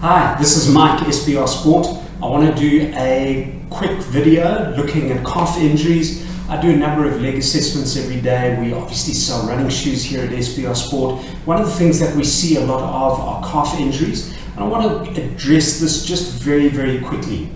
Hi, this is Mike, SBR Sport. I want to do a quick video looking at calf injuries. I do a number of leg assessments every day. We obviously sell running shoes here at SBR Sport. One of the things that we see a lot of are calf injuries, and I want to address this just very, very quickly.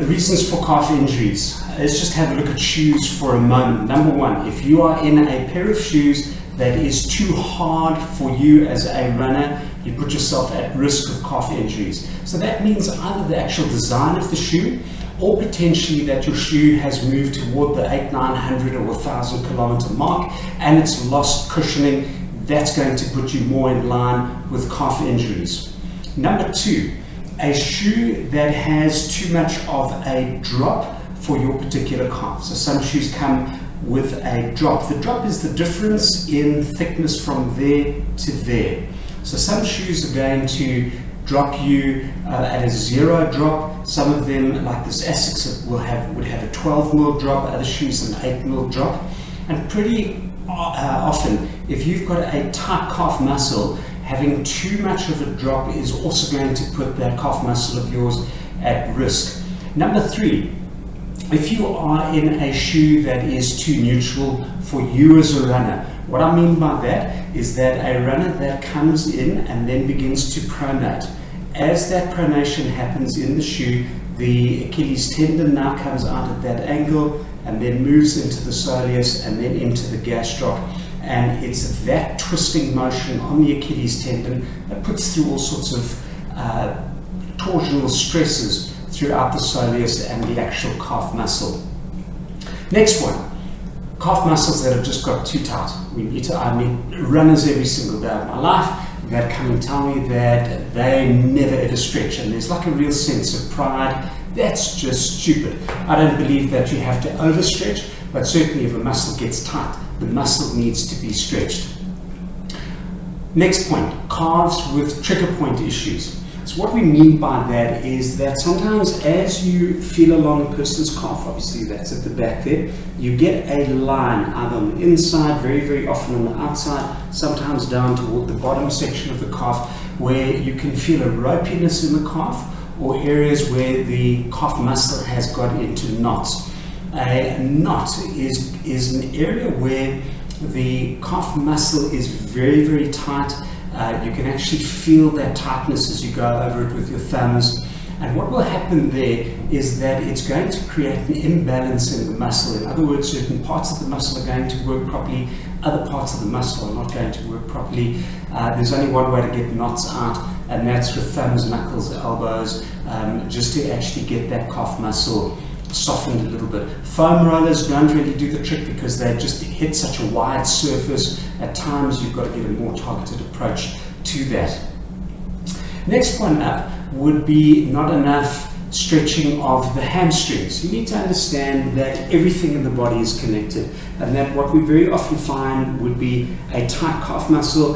Reasons for calf injuries. Let's just have a look at shoes for a moment. Number one, if you are in a pair of shoes that is too hard for you as a runner, you put yourself at risk of calf injuries. So that means either the actual design of the shoe, or potentially that your shoe has moved toward the 800-900 or 1,000 kilometer mark and it's lost cushioning. That's going to put you more in line with calf injuries. Number two, a shoe that has too much of a drop for your particular calf. So some shoes come with a drop. The drop is the difference in thickness from there to there. So some shoes are going to drop you at a 0 drop. Some of them, like this Asics, would have a 12 mil drop. Other shoes an 8 mil drop. And pretty often, if you've got a tight calf muscle, having too much of a drop is also going to put that calf muscle of yours at risk. Number three, if you are in a shoe that is too neutral for you as a runner, what I mean by that is that a runner that comes in and then begins to pronate. As that pronation happens in the shoe, the Achilles tendon now comes out at that angle and then moves into the soleus and then into the gastroc. And it's that twisting motion on the Achilles tendon that puts through all sorts of torsional stresses throughout the soleus and the actual calf muscle. Next one, calf muscles that have just got too tight. I meet runners every single day of my life that come and tell me that they never ever stretch, and there's like a real sense of pride. That's just stupid. I don't believe that you have to overstretch, but certainly if a muscle gets tight, the muscle needs to be stretched. Next point, calves with trigger point issues. So what we mean by that is that sometimes as you feel along a person's calf, obviously that's at the back there, you get a line either on the inside, very, very often on the outside, sometimes down toward the bottom section of the calf, where you can feel a ropiness in the calf, or areas where the calf muscle has got into knots. A knot is an area where the calf muscle is very, very tight. You can actually feel that tightness as you go over it with your thumbs. And what will happen there is that it's going to create an imbalance in the muscle. In other words, certain parts of the muscle are going to work properly, other parts of the muscle are not going to work properly. There's only one way to get knots out, and that's with thumbs, knuckles, elbows, just to actually get that calf muscle softened a little bit. Foam rollers don't really do the trick because they just hit such a wide surface. At times you've got to get a more targeted approach to that. Next one up would be not enough stretching of the hamstrings. You need to understand that everything in the body is connected, and that what we very often find would be a tight calf muscle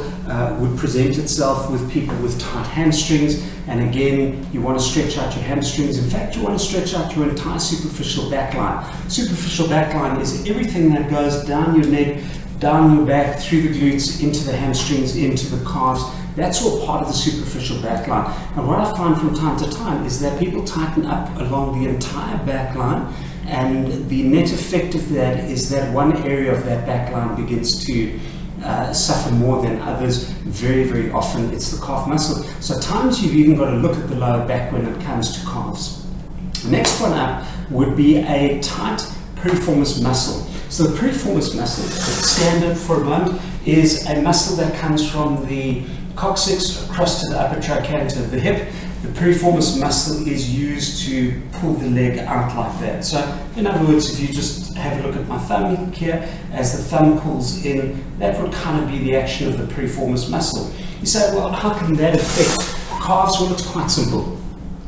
would present itself with people with tight hamstrings. And again, you want to stretch out your hamstrings. In fact, you want to stretch out your entire superficial back line. Superficial back line is everything that goes down your neck, down your back, through the glutes, into the hamstrings, into the calves. That's all part of the superficial back line. And what I find from time to time is that people tighten up along the entire back line, and the net effect of that is that one area of that back line begins to suffer more than others. Very, very often it's the calf muscle. So at times you've even got to look at the lower back when it comes to calves. The next one up would be a tight performace muscle. So the performace muscle, standard for a moment, is a muscle that comes from the coccyx across to the upper trochanter of the hip. The performace muscle is used to pull the leg out like that. So in other words, if you just have a look at my thumb here, as the thumb pulls in, that would kind of be the action of the performace muscle. You say, well, how can that affect calves? Well, it's quite simple.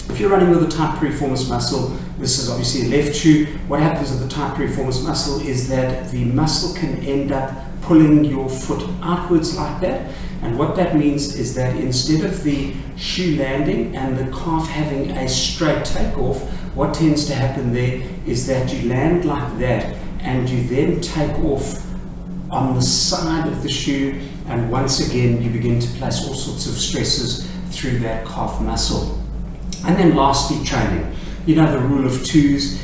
If you're running with a tight performace muscle, this is obviously a left shoe. What happens with the tight performace muscle is that the muscle can end up pulling your foot outwards like that. And what that means is that instead of the shoe landing and the calf having a straight takeoff, what tends to happen there is that you land like that and you then take off on the side of the shoe, and once again you begin to place all sorts of stresses through that calf muscle. And then lastly, training. You know, the rule of twos,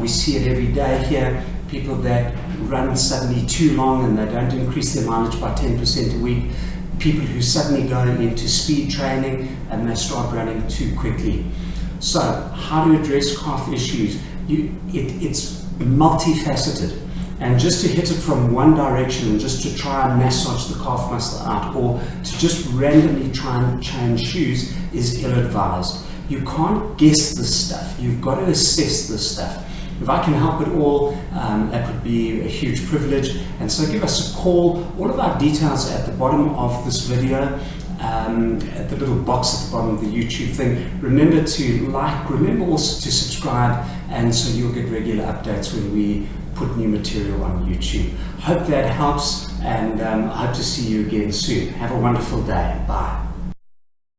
we see it every day here. People that run suddenly too long and they don't increase their mileage by 10% a week. People who suddenly go into speed training and they start running too quickly. So how to address calf issues? It's multifaceted. And just to hit it from one direction and just to try and massage the calf muscle out, or to just randomly try and change shoes, is ill-advised. You can't guess this stuff. You've got to assess this stuff. If I can help at all, that would be a huge privilege. And so give us a call. All of our details are at the bottom of this video, at the little box at the bottom of the YouTube thing. Remember to like, remember also to subscribe, and so you'll get regular updates when we put new material on YouTube. Hope that helps, and I hope to see you again soon. Have a wonderful day. Bye.